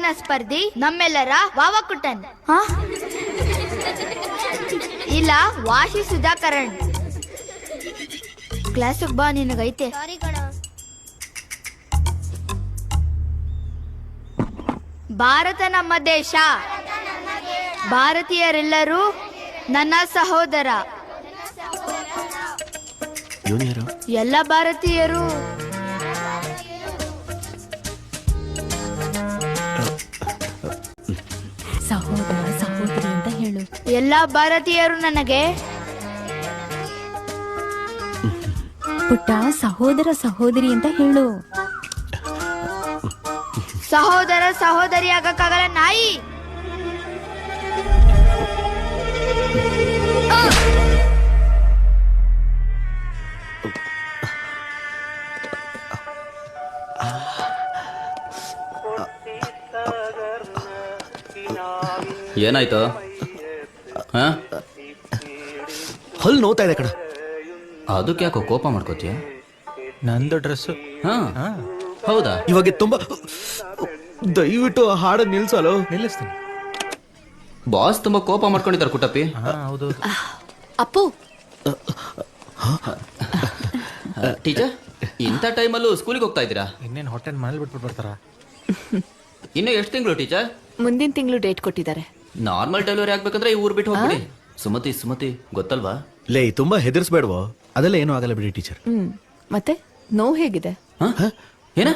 ಇಂದಿನ ಸ್ಪರ್ಧಿ ನಮ್ಮೆಲ್ಲರ ವಾವಕುಟನ್ ಇಲ್ಲ ವಾಶಿ ಸುಧಾಕರಣ್. ಕ್ಲಾಸಿಗೆ ಬಾ, ನಿನಗೈತೆ. ಭಾರತ ನಮ್ಮ ದೇಶ. ಭಾರತೀಯರೆಲ್ಲರೂ ನನ್ನ ಸಹೋದರ. ಎಲ್ಲ ಭಾರತೀಯರು ಸಹೋದರ ಸಹೋದರಿ ಅಂತ ಹೇಳು. ಎಲ್ಲ ಭಾರತೀಯರು ನನಗೆ ಪುಟ್ಟ ಸಹೋದರ ಸಹೋದರಿ ಅಂತ ಹೇಳು. ಸಹೋದರ ಸಹೋದರಿ ಆಗಕ್ಕಾಗಲ್ಲ ನಾಯಿ. ಏನಾಯ್ತು? ಹಲ್ಲು ನೋವ್ತಾ ಇದೆ ಕಣ. ಅದಕ್ಕೆ ಯಾಕೋ ಕೋಪ ಮಾಡ್ಕೋತೀಯ? ನಂದು ಡ್ರೆಸ್. ಹೌದಾ? ಇವಾಗ ತುಂಬಾ ದಯವಿಟ್ಟು ಹಾಡೋದ್ ನಿಲ್ಸಲು. ನಿಲ್ಲಿಸ್ತೀನಿ. ಬಾಸ್ ತುಂಬಾ ಕೋಪ ಮಾಡ್ಕೊಂಡಿದ್ದಾರೆ ಕುಟಪ್ಪಿ. ಹೌದು. ಅಪ್ಪು, ಟೀಚರ್, ಇಂಥ ಟೈಮಲ್ಲೂ ಸ್ಕೂಲಿಗೆ ಹೋಗ್ತಾ ಇದ್ದೀರಾ? ಇನ್ನೇನು ಹೊಟ್ಟೆನ್ ಮನೇಲಿ ಬಿಟ್ಬಿಟ್ಟು ಬರ್ತಾರ? ಇನ್ನು ಎಷ್ಟು ತಿಂಗಳು ಟೀಚರ್? ಮುಂದಿನ ತಿಂಗಳು ಡೇಟ್ ಕೊಟ್ಟಿದ್ದಾರೆ. ನಾರ್ಮಲ್ ಡೆಲಿವರಿ ಆಗ್ಬೇಕಂದ್ರೆ ಈ ಊರು ಬಿಟ್ಟು ಹೋಗ್ಬಿಡಿ. ಸುಮತಿ ಗೊತ್ತಲ್ವಾ? ಲೇ, ತುಂಬಾ ಹೆದರ್ಸ್ಬೇಡ್ವೋ. ಅದೆಲ್ಲ ಏನೂ ಆಗಲ್ಲ ಬಿಡಿ ಟೀಚರ್. ಮತ್ತೆ ನೋವು ಹೇಗಿದೆ? ಏನ